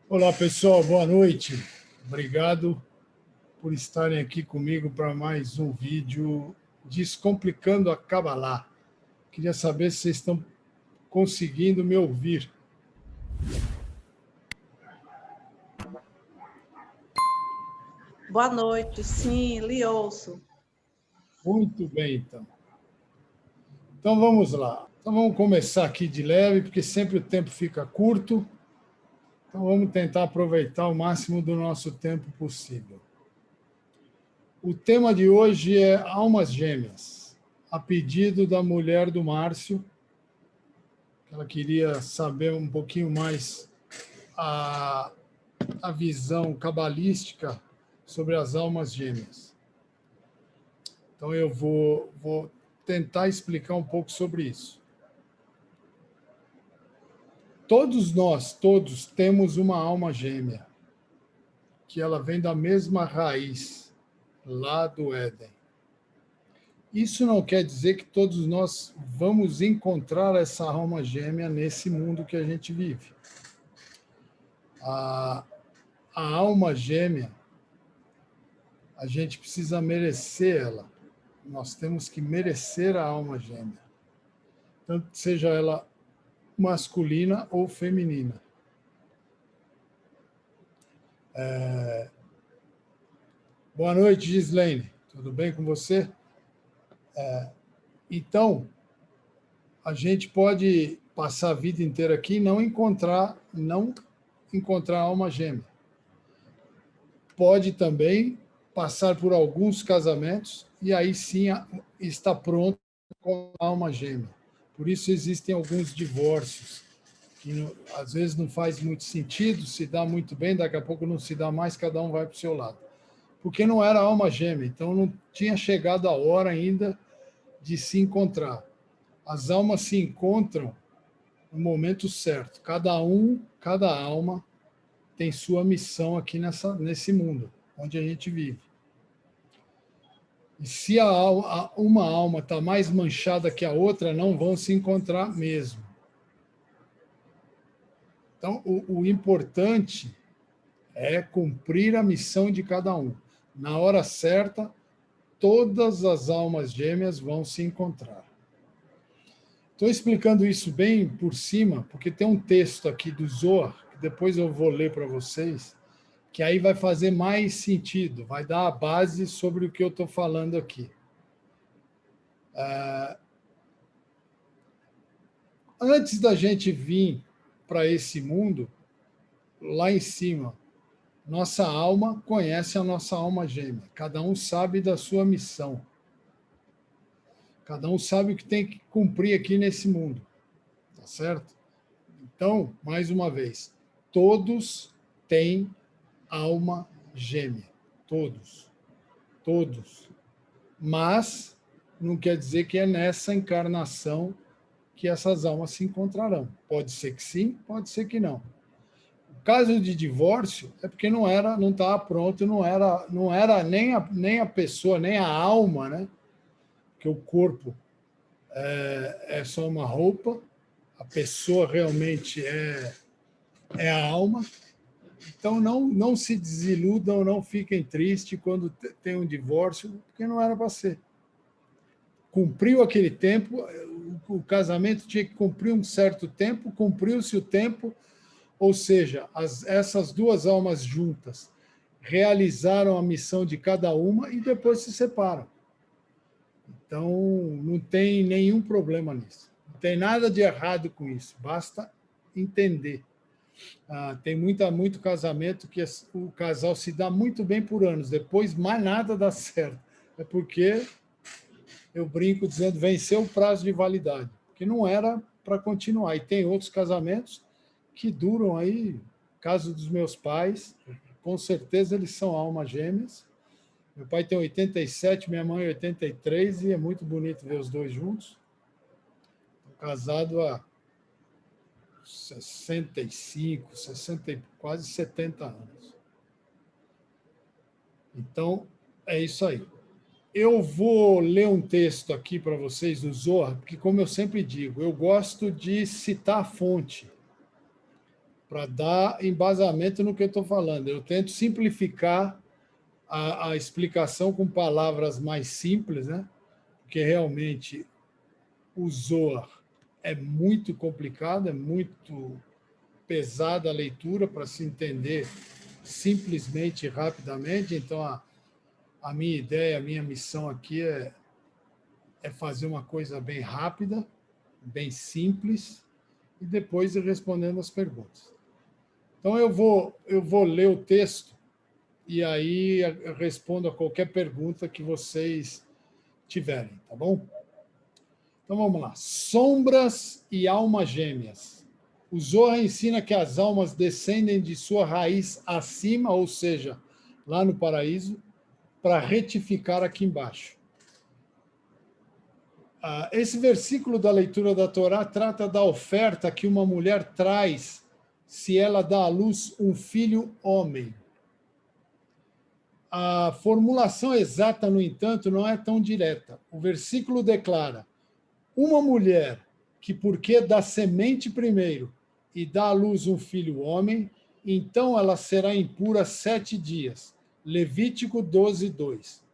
Olá, pessoal, boa noite. Obrigado por estarem aqui comigo para mais um vídeo Descomplicando a Kabbalah. Queria saber se vocês estão conseguindo me ouvir. Boa noite, sim, lhe ouço. Muito bem, então. Então vamos lá. Então vamos começar aqui de leve, porque sempre o tempo fica curto. Então vamos tentar aproveitar o máximo do nosso tempo possível. O tema de hoje é almas gêmeas, a pedido da mulher do Márcio. Ela queria saber um pouquinho mais a visão cabalística sobre as almas gêmeas. Então, eu vou tentar explicar um pouco sobre isso. Todos temos uma alma gêmea, que ela vem da mesma raiz, lá do Éden. Isso não quer dizer que todos nós vamos encontrar essa alma gêmea nesse mundo que a gente vive. A alma gêmea, a gente precisa merecer ela. Nós temos que merecer a alma gêmea, tanto seja ela masculina ou feminina. Boa noite, Gislaine. Tudo bem com você? Então, a gente pode passar a vida inteira aqui e não encontrar a alma gêmea. Pode também passar por alguns casamentos e aí sim está pronto com a alma gêmea. Por isso existem alguns divórcios, que às vezes não faz muito sentido, se dá muito bem, daqui a pouco não se dá mais, cada um vai para o seu lado. Porque não era alma gêmea, então não tinha chegado a hora ainda de se encontrar. As almas se encontram no momento certo. Cada alma tem sua missão aqui nesse mundo, onde a gente vive. E se uma alma está mais manchada que a outra, não vão se encontrar mesmo. Então, o importante é cumprir a missão de cada um. Na hora certa, todas as almas gêmeas vão se encontrar. Estou explicando isso bem por cima, porque tem um texto aqui do Zohar, que depois eu vou ler para vocês, que aí vai fazer mais sentido, vai dar a base sobre o que eu estou falando aqui. Antes da gente vir para esse mundo, lá em cima, nossa alma conhece a nossa alma gêmea. Cada um sabe da sua missão. Cada um sabe o que tem que cumprir aqui nesse mundo. Tá certo? Então, mais uma vez, todos têm alma gêmea. Todos. Todos. Mas não quer dizer que é nessa encarnação que essas almas se encontrarão. Pode ser que sim, pode ser que não. O caso de divórcio é porque não estava pronto, não era nem a pessoa, nem a alma, né? Que o corpo é só uma roupa, a pessoa realmente é a alma. Então, não se desiludam, não fiquem tristes quando tem um divórcio, porque não era para ser. Cumpriu aquele tempo, o casamento tinha que cumprir um certo tempo, cumpriu-se o tempo, ou seja, essas duas almas juntas realizaram a missão de cada uma e depois se separam. Então, não tem nenhum problema nisso. Não tem nada de errado com isso, basta entender. Tem muito casamento que o casal se dá muito bem por anos, depois mais nada dá certo. É porque, eu brinco dizendo, venceu o prazo de validade, que não era para continuar. E tem outros casamentos que duram aí, caso dos meus pais, com certeza eles são almas gêmeas. Meu pai tem 87, minha mãe 83, e é muito bonito ver os dois juntos. Estou casado há 65, 60, quase 70 anos. Então, é isso aí. Eu vou ler um texto aqui para vocês do Zohar, porque, como eu sempre digo, eu gosto de citar a fonte. para dar embasamento no que eu estou falando. Eu tento simplificar a explicação com palavras mais simples, né? Porque realmente o Zohar é muito complicado, é muito pesada a leitura para se entender simplesmente e rapidamente. Então, a minha ideia, a minha missão aqui é fazer uma coisa bem rápida, bem simples, e depois ir respondendo as perguntas. Então, eu vou ler o texto e aí eu respondo a qualquer pergunta que vocês tiverem, tá bom? Então, vamos lá. Sombras e almas gêmeas. O Zohar ensina que as almas descendem de sua raiz acima, ou seja, lá no paraíso, para retificar aqui embaixo. Esse versículo da leitura da Torá trata da oferta que uma mulher traz se ela dá à luz um filho homem. A formulação exata, no entanto, não é tão direta. O versículo declara: uma mulher que, porque dá semente primeiro e dá à luz um filho homem, então ela será impura 7 dias. Levítico 12, 2.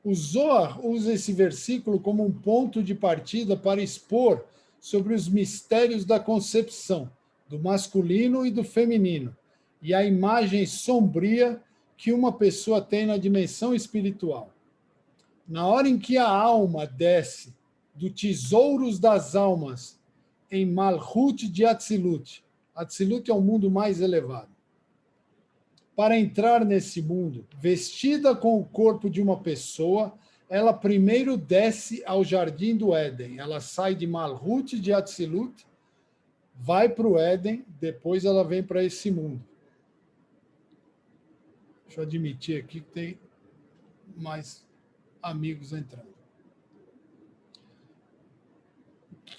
O Zohar usa esse versículo como um ponto de partida para expor sobre os mistérios da concepção, do masculino e do feminino, e a imagem sombria que uma pessoa tem na dimensão espiritual. Na hora em que a alma desce do tesouros das almas em Malchut de Atzilut, Atzilut é o mundo mais elevado, para entrar nesse mundo, vestida com o corpo de uma pessoa, ela primeiro desce ao jardim do Éden. Ela sai de Malhut de Atzilut, vai para o Éden, depois ela vem para esse mundo. Deixa eu admitir aqui que tem mais amigos entrando.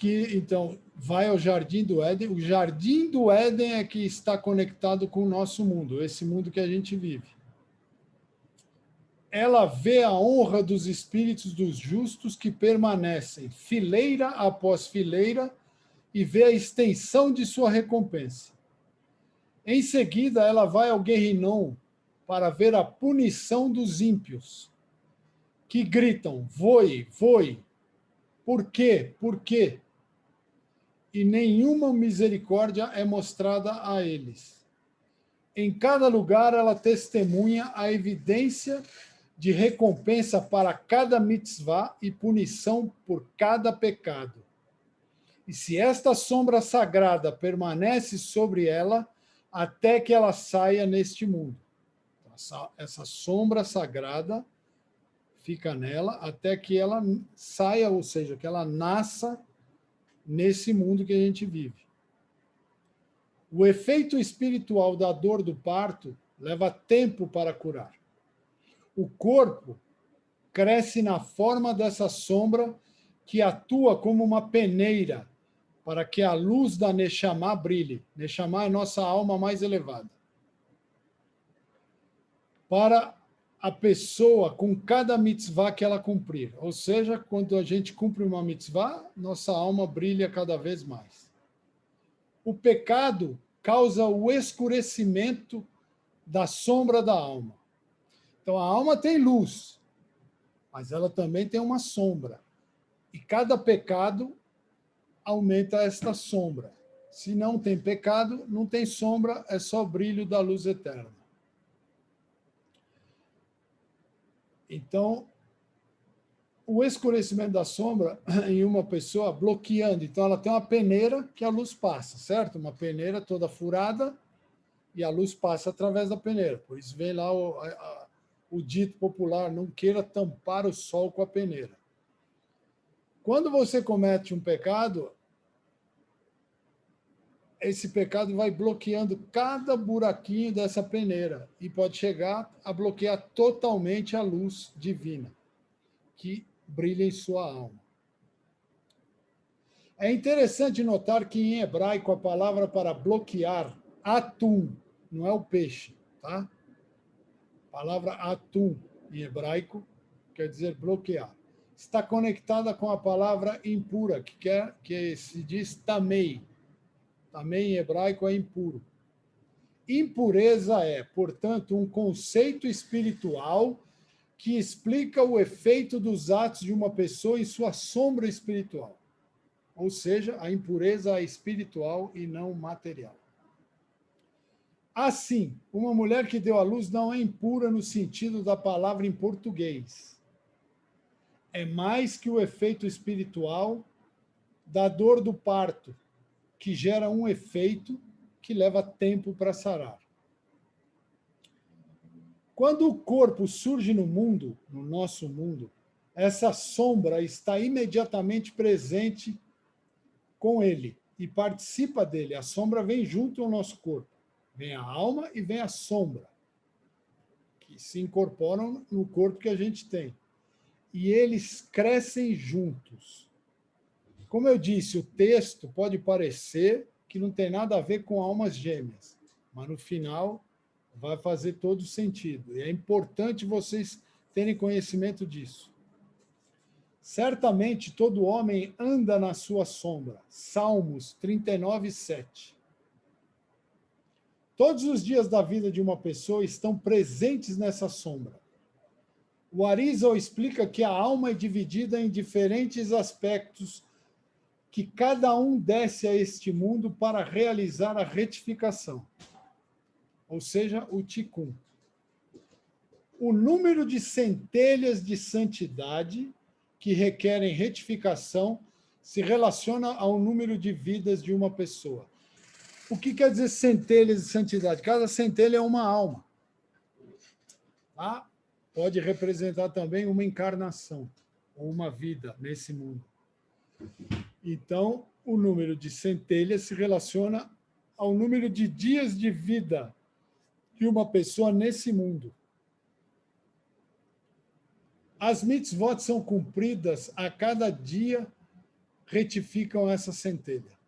Então, vai ao Jardim do Éden. O Jardim do Éden é que está conectado com o nosso mundo, esse mundo que a gente vive. Ela vê a honra dos espíritos dos justos que permanecem fileira após fileira e vê a extensão de sua recompensa. Em seguida, ela vai ao Guerrinom para ver a punição dos ímpios, que gritam: voe, voe. Por quê? Por quê? E nenhuma misericórdia é mostrada a eles. Em cada lugar, ela testemunha a evidência de recompensa para cada mitzvah e punição por cada pecado. E se esta sombra sagrada permanece sobre ela, até que ela saia neste mundo. Essa sombra sagrada fica nela até que ela saia, ou seja, que ela nasça nesse mundo que a gente vive. O efeito espiritual da dor do parto leva tempo para curar. O corpo cresce na forma dessa sombra que atua como uma peneira para que a luz da Neshama brilhe. Neshama é nossa alma mais elevada. Para a pessoa com cada mitzvah que ela cumprir. Ou seja, quando a gente cumpre uma mitzvah, nossa alma brilha cada vez mais. O pecado causa o escurecimento da sombra da alma. Então, a alma tem luz, mas ela também tem uma sombra. E cada pecado aumenta esta sombra. Se não tem pecado, não tem sombra, é só brilho da luz eterna. Então, o escurecimento da sombra em uma pessoa bloqueando. Então, ela tem uma peneira que a luz passa, certo? Uma peneira toda furada e a luz passa através da peneira. Por isso vem lá o dito popular: não queira tampar o sol com a peneira. Quando você comete um pecado, esse pecado vai bloqueando cada buraquinho dessa peneira e pode chegar a bloquear totalmente a luz divina que brilha em sua alma. É interessante notar que em hebraico a palavra para bloquear, atum, não é o peixe, tá? A palavra atum em hebraico quer dizer bloquear. Está conectada com a palavra impura, que se diz tamei. Também em hebraico é impuro. Impureza é, portanto, um conceito espiritual que explica o efeito dos atos de uma pessoa em sua sombra espiritual. Ou seja, a impureza é espiritual e não material. Assim, uma mulher que deu à luz não é impura no sentido da palavra em português. É mais que o efeito espiritual da dor do parto, que gera um efeito que leva tempo para sarar. Quando o corpo surge no mundo, no nosso mundo, essa sombra está imediatamente presente com ele e participa dele. A sombra vem junto ao nosso corpo. Vem a alma e vem a sombra, que se incorporam no corpo que a gente tem. E eles crescem juntos. Como eu disse, o texto pode parecer que não tem nada a ver com almas gêmeas, mas no final vai fazer todo sentido. E é importante vocês terem conhecimento disso. Certamente todo homem anda na sua sombra. Salmos 39, 7. Todos os dias da vida de uma pessoa estão presentes nessa sombra. O Arizal explica que a alma é dividida em diferentes aspectos que cada um desce a este mundo para realizar a retificação, ou seja, o Tikkun. O número de centelhas de santidade que requerem retificação se relaciona ao número de vidas de uma pessoa. O que quer dizer centelhas de santidade? Cada centelha é uma alma. Tá? Pode representar também uma encarnação, ou uma vida nesse mundo. Então, o número de centelhas se relaciona ao número de dias de vida de uma pessoa nesse mundo. As mitzvot são cumpridas a cada dia, retificam essa centelha.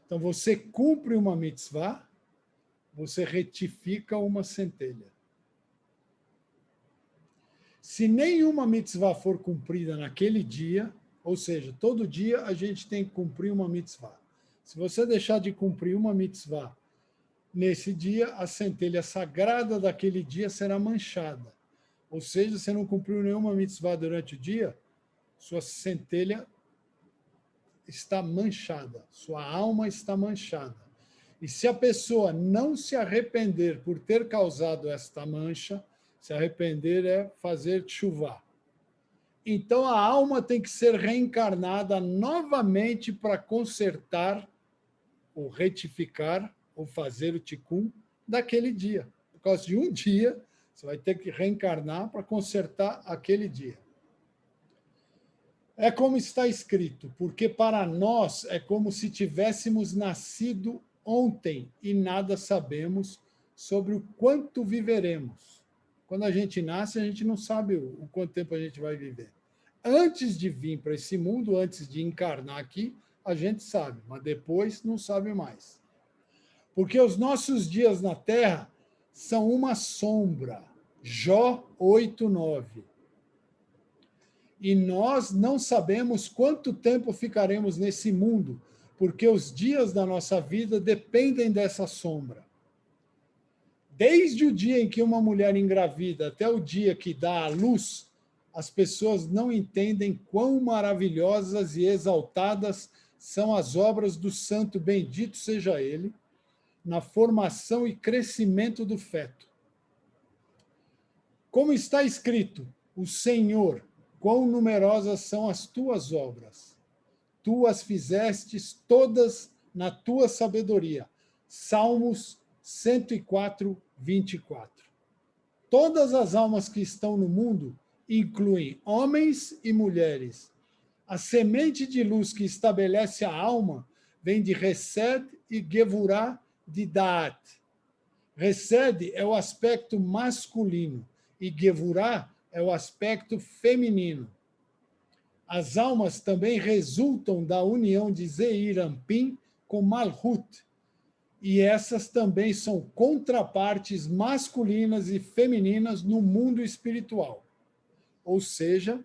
Então, você cumpre uma mitzvah, você retifica uma centelha. Se nenhuma mitzvah for cumprida naquele dia, ou seja, todo dia a gente tem que cumprir uma mitzvah. Se você deixar de cumprir uma mitzvah nesse dia, a centelha sagrada daquele dia será manchada. Ou seja, você não cumpriu nenhuma mitzvah durante o dia, sua centelha está manchada, sua alma está manchada. E se a pessoa não se arrepender por ter causado esta mancha, se arrepender é fazer tshuvá. Então a alma tem que ser reencarnada novamente para consertar, ou retificar, ou fazer o tikkun daquele dia. Por causa de um dia, você vai ter que reencarnar para consertar aquele dia. É como está escrito, porque para nós é como se tivéssemos nascido ontem e nada sabemos sobre o quanto viveremos. Quando a gente nasce, a gente não sabe o quanto tempo a gente vai viver. Antes de vir para esse mundo, antes de encarnar aqui, a gente sabe, mas depois não sabe mais. Porque os nossos dias na Terra são uma sombra. Jó 8:9. E nós não sabemos quanto tempo ficaremos nesse mundo, porque os dias da nossa vida dependem dessa sombra. Desde o dia em que uma mulher engravida até o dia que dá à luz, as pessoas não entendem quão maravilhosas e exaltadas são as obras do santo, bendito seja ele, na formação e crescimento do feto. Como está escrito, o Senhor, quão numerosas são as tuas obras. Tu as fizestes todas na tua sabedoria. Salmos 104, 24. Todas as almas que estão no mundo incluem homens e mulheres. A semente de luz que estabelece a alma vem de Hesed e Gevurah de Daat. Hesed é o aspecto masculino e Gevurah é o aspecto feminino. As almas também resultam da união de Zeir Anpin com Malhut, e essas também são contrapartes masculinas e femininas no mundo espiritual. Ou seja,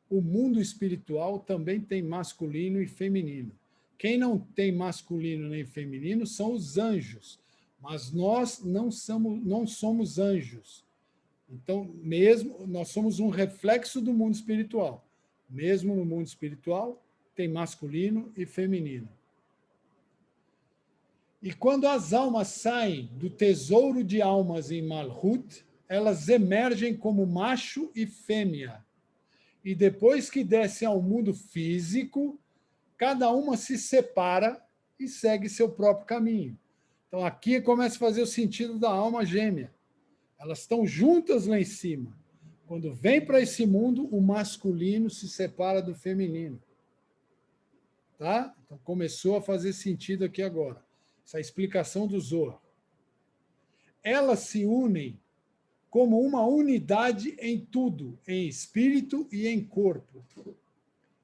o mundo espiritual também tem masculino e feminino. Quem não tem masculino nem feminino são os anjos, mas nós não somos anjos. Então, mesmo nós somos um reflexo do mundo espiritual. Mesmo no mundo espiritual, tem masculino e feminino. E quando as almas saem do tesouro de almas em Malhut, elas emergem como macho e fêmea. E depois que descem ao mundo físico, cada uma se separa e segue seu próprio caminho. Então aqui começa a fazer o sentido da alma gêmea. Elas estão juntas lá em cima. Quando vem para esse mundo, o masculino se separa do feminino. Tá? Então começou a fazer sentido aqui agora. Essa explicação do Zohar. Elas se unem como uma unidade em tudo, em espírito e em corpo.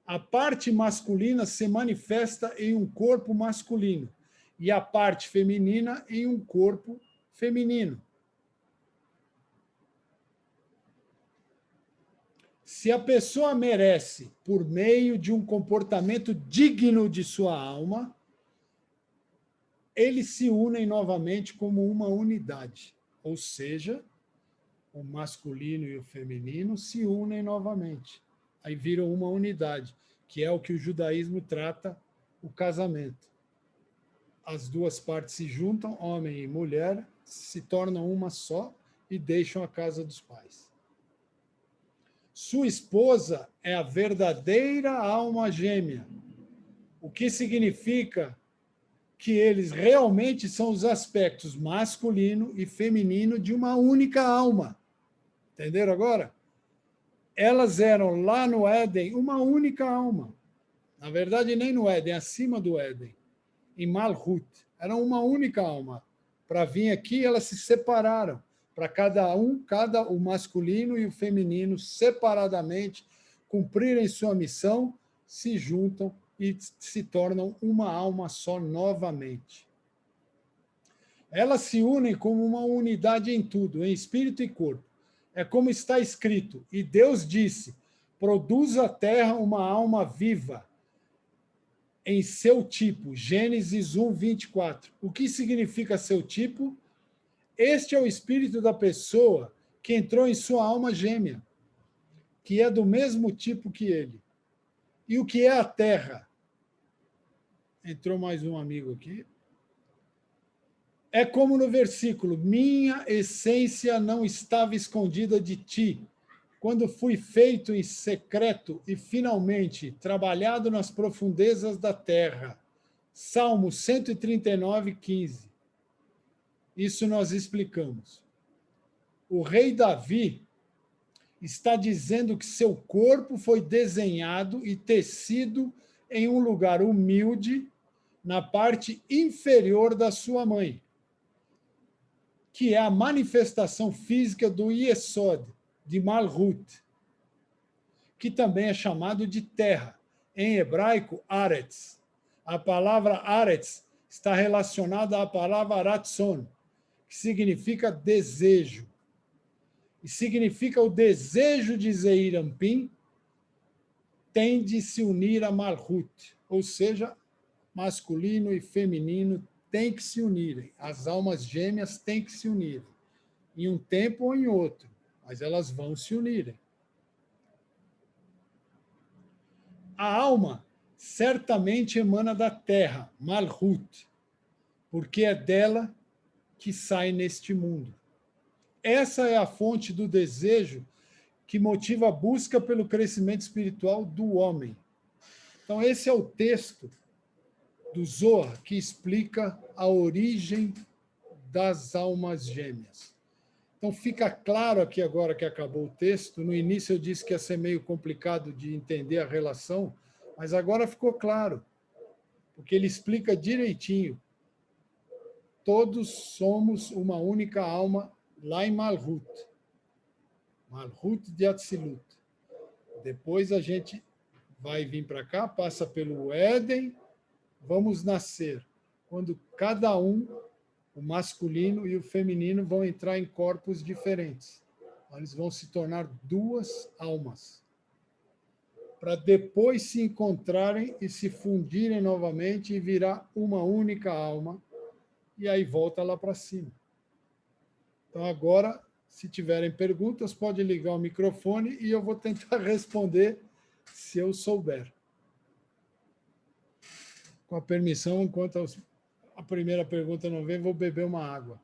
A parte masculina se manifesta em um corpo masculino e a parte feminina em um corpo feminino. Se a pessoa merece, por meio de um comportamento digno de sua alma, eles se unem novamente como uma unidade. Ou seja, o masculino e o feminino se unem novamente. Aí viram uma unidade, que é o que o judaísmo trata o casamento. As duas partes se juntam, homem e mulher, se tornam uma só e deixam a casa dos pais. Sua esposa é a verdadeira alma gêmea, o que significa que eles realmente são os aspectos masculino e feminino de uma única alma. Entenderam agora? Elas eram lá no Éden uma única alma. Na verdade, nem no Éden, acima do Éden, em Malhut. Eram uma única alma. Para vir aqui, elas se separaram. Para o masculino e o feminino, separadamente, cumprirem sua missão, se juntam e se tornam uma alma só novamente. Elas se unem como uma unidade em tudo, em espírito e corpo. É como está escrito, e Deus disse, produz a terra uma alma viva em seu tipo. Gênesis 1, 24. O que significa seu tipo? Este é o espírito da pessoa que entrou em sua alma gêmea, que é do mesmo tipo que ele. E o que é a terra? Entrou mais um amigo aqui. É como no versículo, minha essência não estava escondida de ti, quando fui feito em secreto e finalmente trabalhado nas profundezas da terra. Salmo 139, 15. Isso nós explicamos. O rei Davi está dizendo que seu corpo foi desenhado e tecido em um lugar humilde, na parte inferior da sua mãe, que é a manifestação física do Yesod, de Malhut, que também é chamado de terra. Em hebraico, Aretz. A palavra Aretz está relacionada à palavra Ratzon, que significa desejo. E significa o desejo de Zeir Anpin tem de se unir a Malhut, ou seja, masculino e feminino têm que se unirem. As almas gêmeas têm que se unirem. Em um tempo ou em outro, mas elas vão se unirem. A alma certamente emana da terra, Malhut, porque é dela que sai neste mundo. Essa é a fonte do desejo que motiva a busca pelo crescimento espiritual do homem. Então, esse é o texto do Zohar que explica a origem das almas gêmeas. Então, fica claro aqui agora que acabou o texto. No início eu disse que ia ser meio complicado de entender a relação, mas agora ficou claro, porque ele explica direitinho. Todos somos uma única alma lá em Malhut. Malhut de Atzilut. Depois a gente vai vir para cá, passa pelo Éden, vamos nascer. Quando cada um, o masculino e o feminino, vão entrar em corpos diferentes. Eles vão se tornar duas almas. para depois se encontrarem e se fundirem novamente e virar uma única alma, e aí volta lá para cima. Então, agora, se tiverem perguntas, pode ligar o microfone e eu vou tentar responder se eu souber. Com a permissão, enquanto a primeira pergunta não vem, vou beber uma água.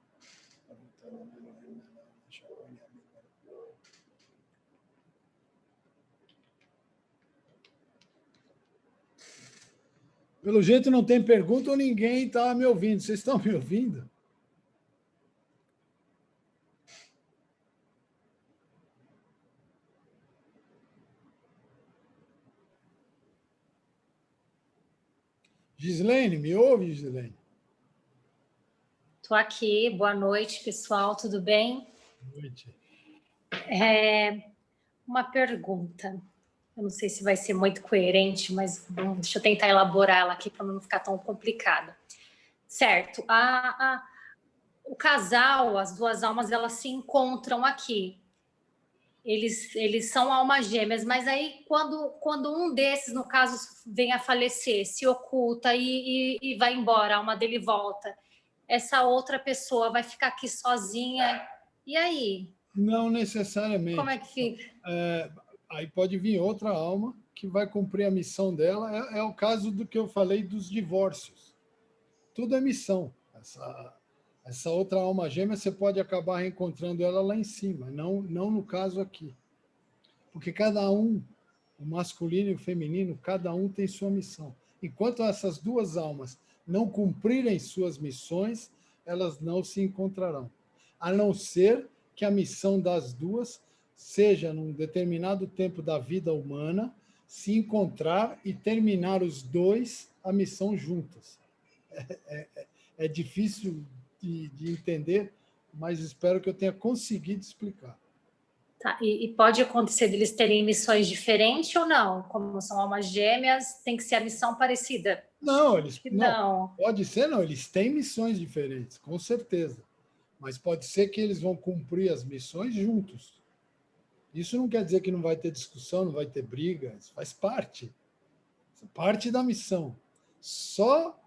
Pelo jeito não tem pergunta ou ninguém está me ouvindo. Vocês estão me ouvindo? Gislene, me ouve, Gislene? Estou aqui, boa noite, pessoal, tudo bem? Boa noite. Uma pergunta, eu não sei se vai ser muito coerente, mas deixa eu tentar elaborar ela aqui para não ficar tão complicada. Certo, o casal, as duas almas, elas se encontram aqui. Eles são almas gêmeas, mas aí quando um desses, no caso, vem a falecer, se oculta e vai embora, a alma dele volta, essa outra pessoa vai ficar aqui sozinha, e aí? Não necessariamente. Como é que fica? Aí pode vir outra alma que vai cumprir a missão dela. É o caso do que eu falei dos divórcios. Tudo é missão. Essa outra alma gêmea, você pode acabar reencontrando ela lá em cima, não no caso aqui. Porque cada um, o masculino e o feminino, cada um tem sua missão. Enquanto essas duas almas não cumprirem suas missões, elas não se encontrarão. A não ser que a missão das duas seja, num determinado tempo da vida humana, se encontrar e terminar os dois a missão juntas. É difícil de entender, mas espero que eu tenha conseguido explicar. Tá, e pode acontecer deles terem missões diferentes ou não? Como são almas gêmeas, tem que ser a missão parecida? Não, não. Pode ser, não. Eles têm missões diferentes, com certeza. Mas pode ser que eles vão cumprir as missões juntos. Isso não quer dizer que não vai ter discussão, não vai ter briga. Isso faz parte. Isso é parte da missão. Só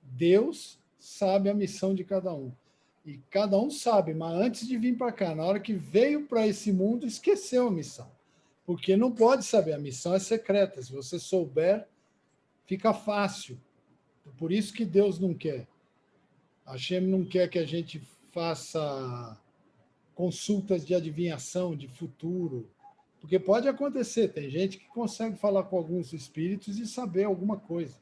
Deus sabe a missão de cada um. E cada um sabe, mas antes de vir para cá, na hora que veio para esse mundo, esqueceu a missão. Porque não pode saber, a missão é secreta. Se você souber, fica fácil. Por isso que Deus não quer. A Hashem não quer que a gente faça consultas de adivinhação, de futuro. Porque pode acontecer, tem gente que consegue falar com alguns espíritos e saber alguma coisa.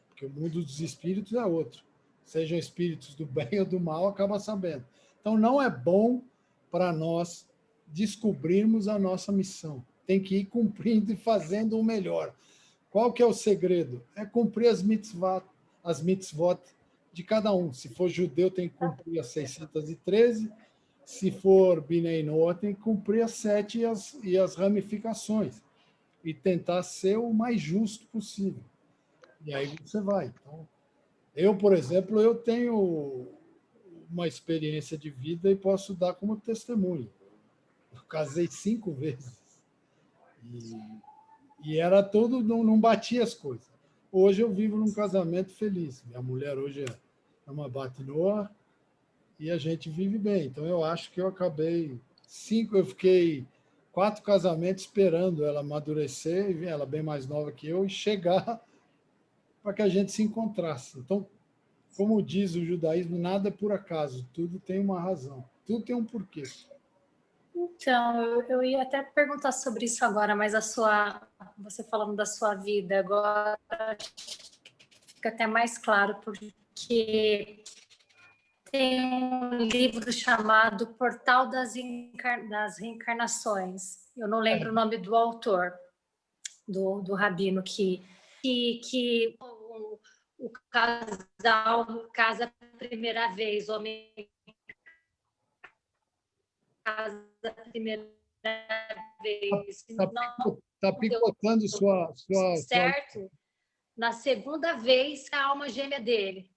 Porque o mundo dos espíritos é outro. Sejam espíritos do bem ou do mal, acaba sabendo. Então, não é bom para nós descobrirmos a nossa missão. Tem que ir cumprindo e fazendo o melhor. Qual que é o segredo? É cumprir as mitzvot de cada um. Se for judeu, tem que cumprir as 613. Se for Binei Noah, tem que cumprir as 7 e as ramificações. E tentar ser o mais justo possível. E aí você vai. Então, eu, por exemplo, eu tenho uma experiência de vida e posso dar como testemunho. Eu casei 5 vezes. E era tudo, não batia as coisas. Hoje eu vivo num casamento feliz. Minha mulher hoje é uma batinoa e a gente vive bem. Então eu acho que eu fiquei 4 casamentos esperando ela amadurecer, ela bem mais nova que eu, e chegar para que a gente se encontrasse. Então, como diz o judaísmo, nada é por acaso, tudo tem uma razão, tudo tem um porquê. Então, eu ia até perguntar sobre isso agora, mas você falando da sua vida agora fica até mais claro, porque tem um livro chamado Portal das Reencarnações. Eu não lembro o nome do autor, do rabino, que o casal casa a primeira vez, o homem casa a primeira vez. Está picotando sua... Certo? Na segunda vez, a alma gêmea dele.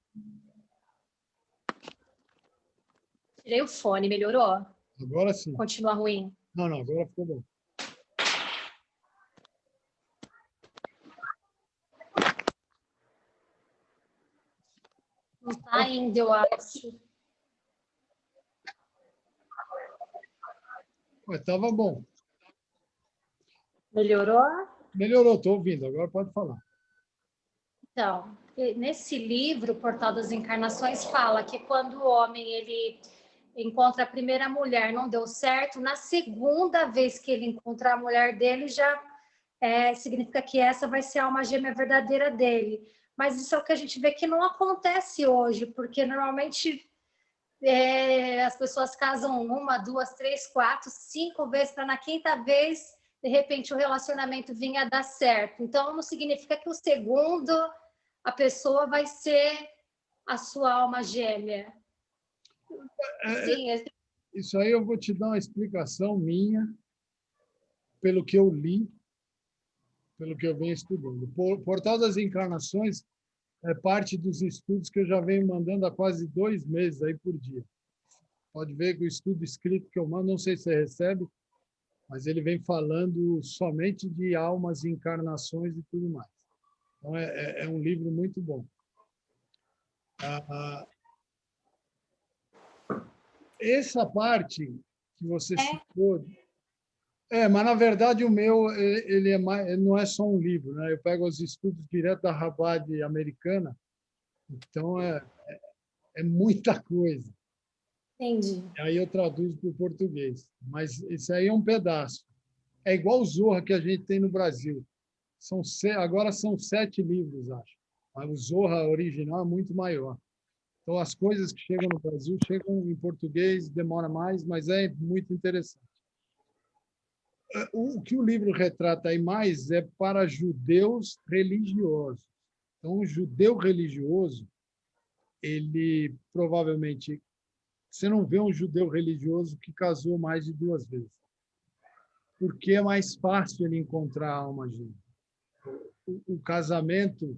Tirei o fone, melhorou? Agora sim. Continua ruim? Não, agora ficou bom. Ainda, eu acho. Estava bom. Melhorou? Melhorou, estou ouvindo, agora pode falar. Então, nesse livro, Portal das Encarnações, fala que quando o homem ele encontra a primeira mulher, não deu certo, na segunda vez que ele encontrar a mulher dele, já significa que essa vai ser a alma gêmea verdadeira dele. Mas isso é o que a gente vê que não acontece hoje, porque normalmente as pessoas casam 1, 2, 3, 4, 5 vezes, para na quinta vez, de repente, o relacionamento vinha a dar certo. Então, não significa que o segundo, a pessoa vai ser a sua alma gêmea. Sim, isso aí eu vou te dar uma explicação minha, pelo que eu li, pelo que eu venho estudando. O Portal das Encarnações é parte dos estudos que eu já venho mandando há quase 2 meses aí por dia. Pode ver que o estudo escrito que eu mando, não sei se você recebe, mas ele vem falando somente de almas, encarnações e tudo mais. Então, é um livro muito bom. Essa parte que você citou... mas, na verdade, o meu ele não é só um livro, né? Eu pego os estudos direto da Rabat americana, então é muita coisa. entendi. Aí eu traduzo para o português. Mas isso aí é um pedaço. É igual o Zorra que a gente tem no Brasil. Agora são 7 livros, acho. Mas o Zorra original é muito maior. Então, as coisas que chegam no Brasil chegam em português, demora mais, mas é muito interessante. O que o livro retrata aí mais é para judeus religiosos. Então, o judeu religioso, ele provavelmente... Você não vê um judeu religioso que casou mais de 2 vezes. Porque é mais fácil ele encontrar a alma gêmea. O casamento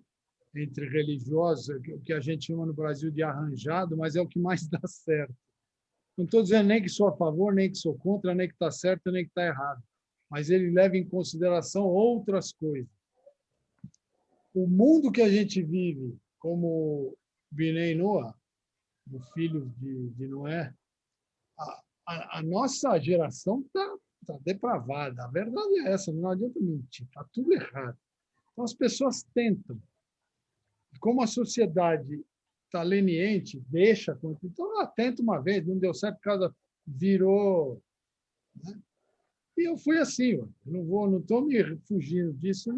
entre religiosos, o que a gente chama no Brasil de arranjado, mas é o que mais dá certo. Não estou dizendo nem que sou a favor, nem que sou contra, nem que está certo, nem que está errado. Mas ele leva em consideração outras coisas. O mundo que a gente vive, como Binei Noah, o filho de Noé, a nossa geração está depravada. A verdade é essa, não adianta mentir, está tudo errado. Então, as pessoas tentam. Como a sociedade está leniente, deixa. Então, tenta uma vez, não deu certo, casa virou. Né? E eu fui assim, eu não estou me fugindo disso,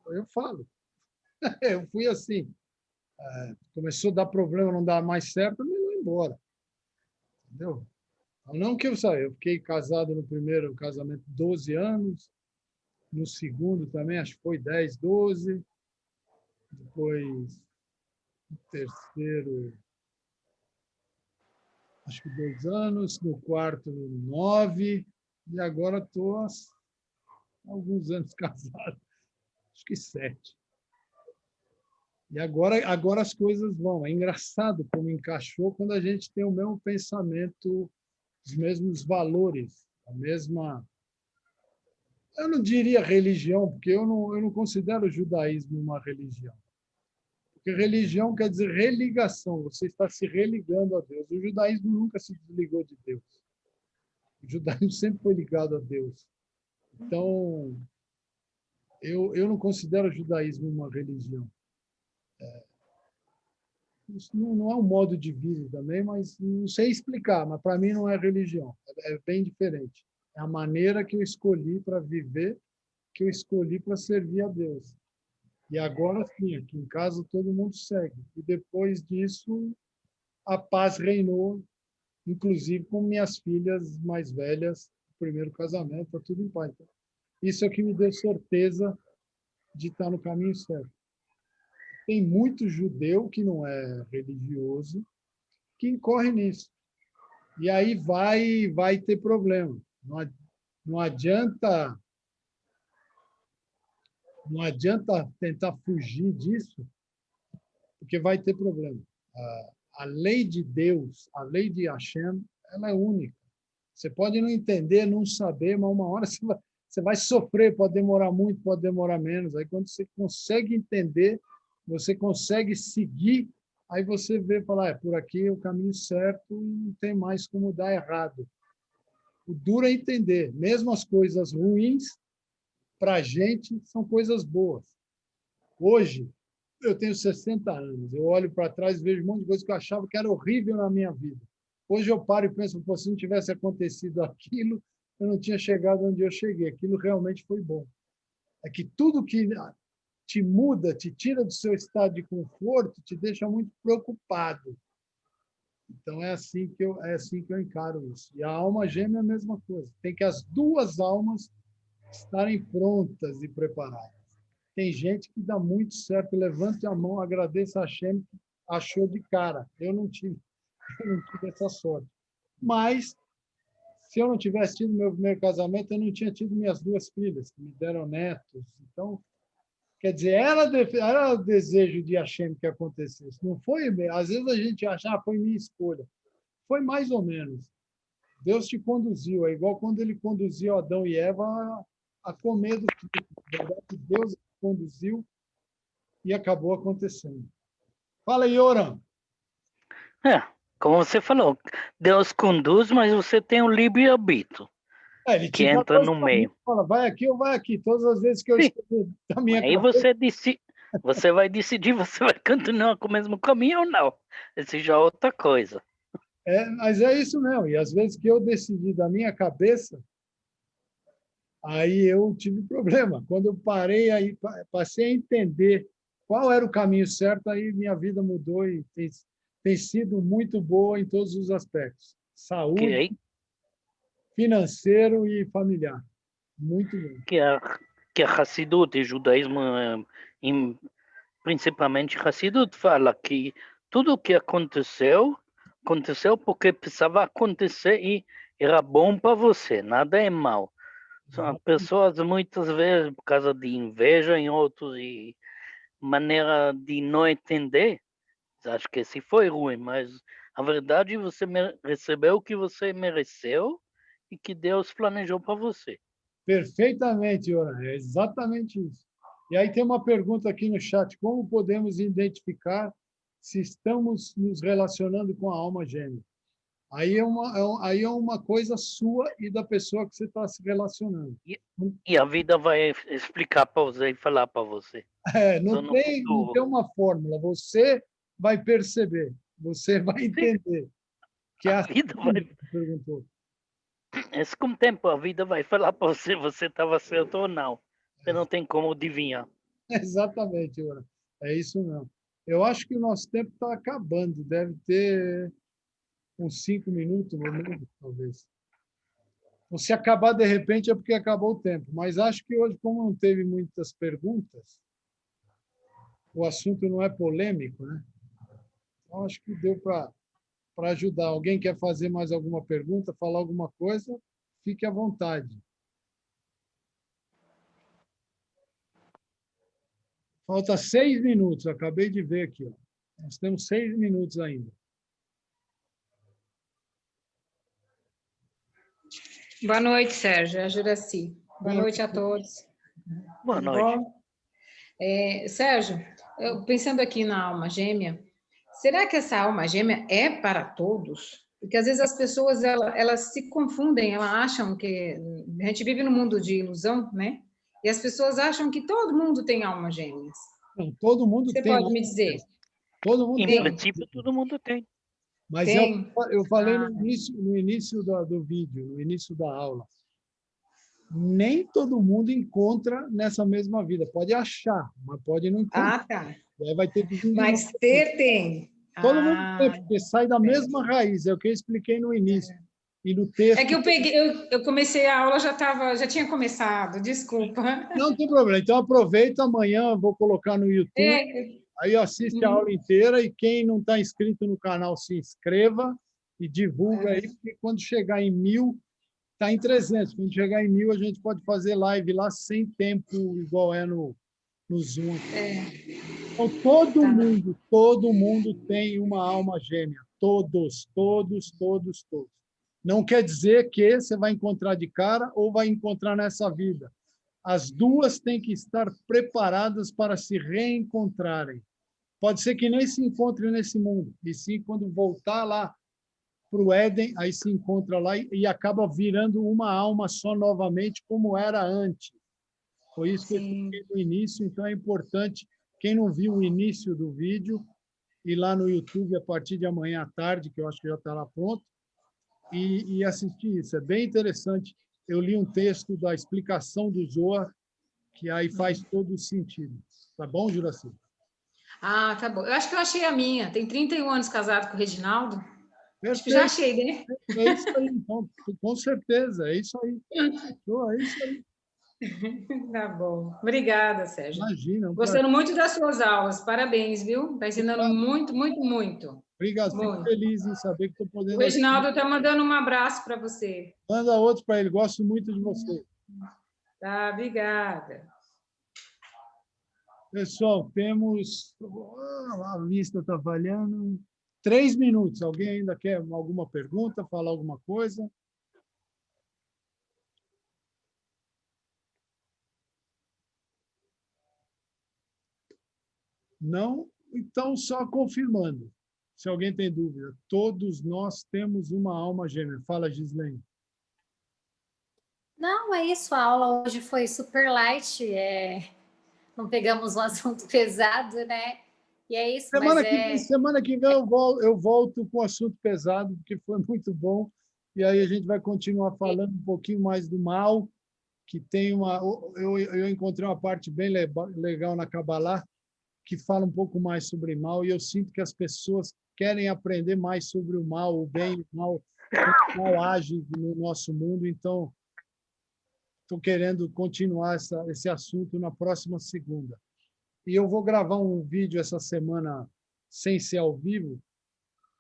eu falo. Eu fui assim. Começou a dar problema, não dá mais certo, eu me vou embora. Entendeu? Não que eu saia, eu fiquei casado no primeiro casamento 12 anos, no segundo também, acho que foi 10, 12, depois no terceiro, acho que 2 anos, no quarto, 9, e agora estou há alguns anos casado, acho que 7. E agora as coisas vão. É engraçado como encaixou quando a gente tem o mesmo pensamento, os mesmos valores, a mesma... Eu não diria religião, porque eu não considero o judaísmo uma religião. Porque religião quer dizer religação, você está se religando a Deus. O judaísmo nunca se desligou de Deus. O judaísmo sempre foi ligado a Deus. Então, eu não considero o judaísmo uma religião. Isso não é um modo de vida também, mas não sei explicar, mas para mim não é religião. É bem diferente. É a maneira que eu escolhi para viver, que eu escolhi para servir a Deus. E agora sim, aqui em casa todo mundo segue. E depois disso, a paz reinou, inclusive com minhas filhas mais velhas, o primeiro casamento, está tudo em paz. Isso é que me deu certeza de estar no caminho certo. Tem muito judeu que não é religioso que incorre nisso. E aí vai ter problema. Não adianta tentar fugir disso, porque vai ter problema. A lei de Deus, a lei de Hashem, ela é única. Você pode não entender, não saber, mas uma hora você vai sofrer, pode demorar muito, pode demorar menos. Aí, quando você consegue entender, você consegue seguir aí você vê e fala, por aqui é o caminho certo e não tem mais como dar errado. O duro é entender, mesmo as coisas ruins, para a gente, são coisas boas. Hoje, eu tenho 60 anos, eu olho para trás e vejo um monte de coisa que eu achava que era horrível na minha vida. Hoje eu paro e penso, pô, se não tivesse acontecido aquilo, eu não tinha chegado onde eu cheguei. Aquilo realmente foi bom. É que tudo que te muda, te tira do seu estado de conforto, te deixa muito preocupado. Então, é assim que eu encaro isso. E a alma gêmea é a mesma coisa. Tem que as duas almas estarem prontas e preparadas. Tem gente que dá muito certo, levante a mão, agradeça a Hashem, que achou de cara. Eu não tive essa sorte. Mas, se eu não tivesse tido meu primeiro casamento, eu não tinha tido minhas duas filhas, que me deram netos. Então, quer dizer, era o desejo de Hashem que acontecesse. Não foi, às vezes a gente acha, foi minha escolha. Foi mais ou menos. Deus te conduziu. É igual quando ele conduziu Adão e Eva a comer do fruto. Na verdade, Deus conduziu e acabou acontecendo. Fala aí, Yoram. Como você falou, Deus conduz, mas você tem o livre-arbítrio Ele que te dá entra dois no caminhos, meio. fala, vai aqui ou vai aqui. Todas as vezes que eu Sim. escolhi da minha Aí cabeça. você vai decidir, você vai continuar com o mesmo caminho ou não. Esse já é outra coisa. Mas é isso mesmo. E às vezes que eu decidi da minha cabeça, aí eu tive problema. Quando eu parei, aí passei a entender qual era o caminho certo, aí minha vida mudou e tem sido muito boa em todos os aspectos. Saúde, financeiro e familiar. Muito bom. Que a Hassidut, o judaísmo, principalmente Hassidut, fala que tudo o que aconteceu porque precisava acontecer e era bom para você, nada é mal. São pessoas muitas vezes, por causa de inveja em outros e maneira de não entender, acho que esse foi ruim, mas a verdade você recebeu o que você mereceu e que Deus planejou para você. Perfeitamente, Yoran. É exatamente isso. E aí tem uma pergunta aqui no chat: como podemos identificar se estamos nos relacionando com a alma gêmea? Aí é uma coisa sua e da pessoa que você está se relacionando. E a vida vai explicar para você e falar para você. Não tem uma fórmula. Você vai perceber, você vai entender. Que a vida vai... perguntou. Com o tempo, a vida vai falar para você se estava certo ou não. Você não tem como adivinhar. Exatamente, Yoran. É isso mesmo. Eu acho que o nosso tempo está acabando. Deve ter uns 5 minutos, no menos, talvez. Então, se acabar de repente é porque acabou o tempo. Mas acho que hoje, como não teve muitas perguntas, o assunto não é polêmico, né? Então, acho que deu para ajudar. Alguém quer fazer mais alguma pergunta, falar alguma coisa? Fique à vontade. Falta 6 minutos, acabei de ver aqui. Nós temos 6 minutos ainda. Boa noite, Sérgio. É a Juraci. Boa noite a todos. Boa noite. Sérgio, pensando aqui na alma gêmea, será que essa alma gêmea é para todos? Porque às vezes as pessoas elas se confundem, elas acham que a gente vive num mundo de ilusão, né? E as pessoas acham que todo mundo tem alma gêmeas. Não, todo mundo Você tem. pode me dizer? Todo mundo em tem. princípio, todo mundo tem. Mas tem. eu falei no início do vídeo, no início da aula, nem todo mundo encontra nessa mesma vida. Pode achar, mas pode não encontrar. Tá. Aí vai ter que vir. Mas ter tem. Todo mundo tem, porque sai da mesma raiz. É o que eu expliquei no início. E no texto. É que eu comecei a aula, já tinha começado, desculpa. Não tem problema. Então aproveita, amanhã vou colocar no YouTube. Aí assiste a aula inteira e quem não está inscrito no canal se inscreva e divulga aí, porque quando chegar em 1000, está em 300. Quando chegar em 1000, a gente pode fazer live lá sem tempo, igual é no Zoom. Então, todo mundo tem uma alma gêmea. Todos. Não quer dizer que você vai encontrar de cara ou vai encontrar nessa vida. As duas têm que estar preparadas para se reencontrarem, pode ser que nem se encontre nesse mundo, e sim quando voltar lá para o Éden, aí se encontra lá e acaba virando uma alma só novamente, como era antes. Foi isso que eu expliquei no início, então é importante, quem não viu o início do vídeo, ir lá no YouTube a partir de amanhã à tarde, que eu acho que já está lá pronto, e assistir isso. É bem interessante. Eu li um texto da explicação do Zohar, que aí faz todo o sentido. Tá bom, Juraci? Ah, tá bom. Eu acho que eu achei a minha. Tem 31 anos casado com o Reginaldo. Acho que Perfeito. já achei, né? É isso aí, então, com certeza, é isso aí. É isso aí. Tá bom. Obrigada, Sérgio. Imagina. Gostando muito das suas aulas. Parabéns, viu? Está ensinando muito, muito, muito. Obrigado. Fico Muito. feliz em saber que estou podendo... O Reginaldo está mandando um abraço para você. Manda outro para ele. Gosto muito de você. Tá, obrigada. Pessoal, temos... A lista está falhando. 3 minutos. Alguém ainda quer alguma pergunta, falar alguma coisa? Não? Então, só confirmando. Se alguém tem dúvida, todos nós temos uma alma gêmea. Fala, Gislaine. Não, é isso. A aula hoje foi super light. Não pegamos um assunto pesado, né? E é isso. Semana que vem eu volto com o assunto pesado, porque foi muito bom. E aí a gente vai continuar falando um pouquinho mais do mal, que tem uma... Eu encontrei uma parte bem legal na Kabbalah, que fala um pouco mais sobre mal, e eu sinto que as pessoas querem aprender mais sobre o mal, o bem e o mal, como o mal age no nosso mundo. Então, estou querendo continuar esse assunto na próxima segunda. E eu vou gravar um vídeo essa semana, sem ser ao vivo,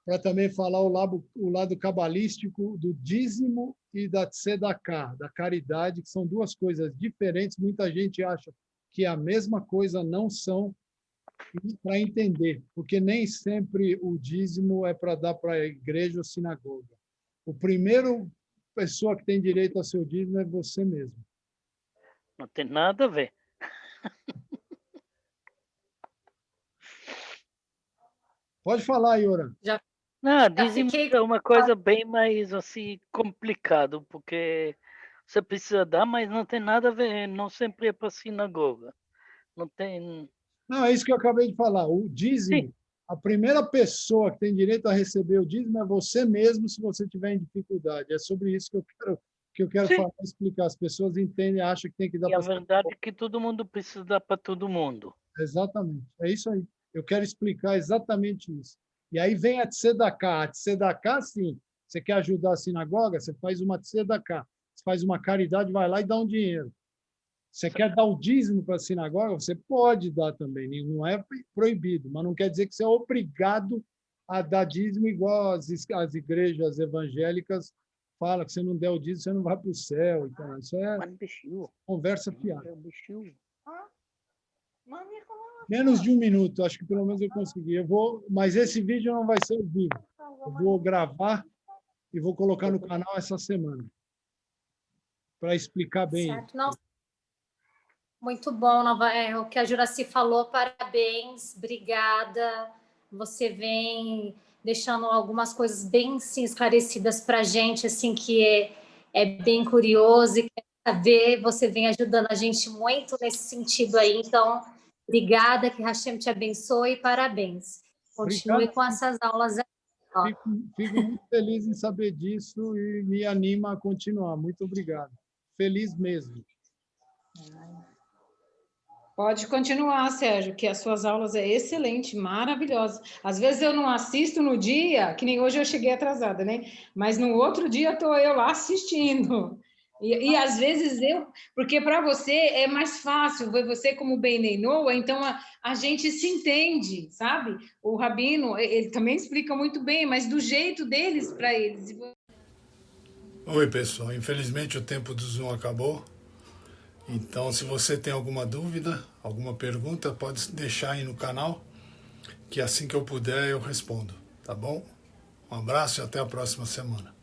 para também falar o lado cabalístico do dízimo e da tzedakah, da caridade, que são duas coisas diferentes. Muita gente acha que é a mesma coisa, não são, para entender, porque nem sempre o dízimo é para dar para a igreja ou sinagoga. O primeiro pessoa que tem direito ao seu dízimo é você mesmo. Não tem nada a ver. Pode falar, Yoran. Não, dízimo é uma coisa bem mais assim complicado, porque você precisa dar, mas não tem nada a ver, não sempre é para a sinagoga. Não tem... Não, é isso que eu acabei de falar. O dízimo, sim, a primeira pessoa que tem direito a receber o dízimo é você mesmo, se você tiver em dificuldade. É sobre isso que eu quero falar, explicar. As pessoas entendem, acham que tem que dar para... E a verdade é que todo mundo precisa dar para todo mundo. Exatamente. É isso aí. Eu quero explicar exatamente isso. E aí vem a tzedakah. A tzedakah, sim. Você quer ajudar a sinagoga? Você faz uma tzedakah. Você faz uma caridade, vai lá e dá um dinheiro. Você quer dar o dízimo para a sinagoga? Você pode dar também, não é proibido, mas não quer dizer que você é obrigado a dar dízimo igual as igrejas evangélicas falam, que se não der o dízimo, você não vai para o céu. Então, isso é conversa fiada. Menos de 1 minuto, acho que pelo menos eu consegui. Mas esse vídeo não vai ser ao vivo. Eu vou gravar e vou colocar no canal essa semana, para explicar bem. Certo, não. Muito bom, o que a Juraci falou, parabéns, obrigada. Você vem deixando algumas coisas bem sim, esclarecidas para a gente, assim, que é bem curioso e quer saber, você vem ajudando a gente muito nesse sentido aí. Então, obrigada, que Hashem te abençoe e parabéns. Continue obrigado. Com essas aulas aí. Fico muito feliz em saber disso e me anima a continuar. Muito obrigado. Feliz mesmo. Pode continuar, Sérgio, que as suas aulas é excelente, maravilhosa. Às vezes eu não assisto no dia, que nem hoje eu cheguei atrasada, né? Mas no outro dia estou eu lá assistindo. E às vezes porque para você é mais fácil, ver você como Beinei Noa, então a gente se entende, sabe? O Rabino, ele também explica muito bem, mas do jeito deles para eles. Oi, pessoal. Infelizmente o tempo do Zoom acabou. Então, se você tem alguma dúvida, alguma pergunta, pode deixar aí no canal, que assim que eu puder eu respondo, tá bom? Um abraço e até a próxima semana.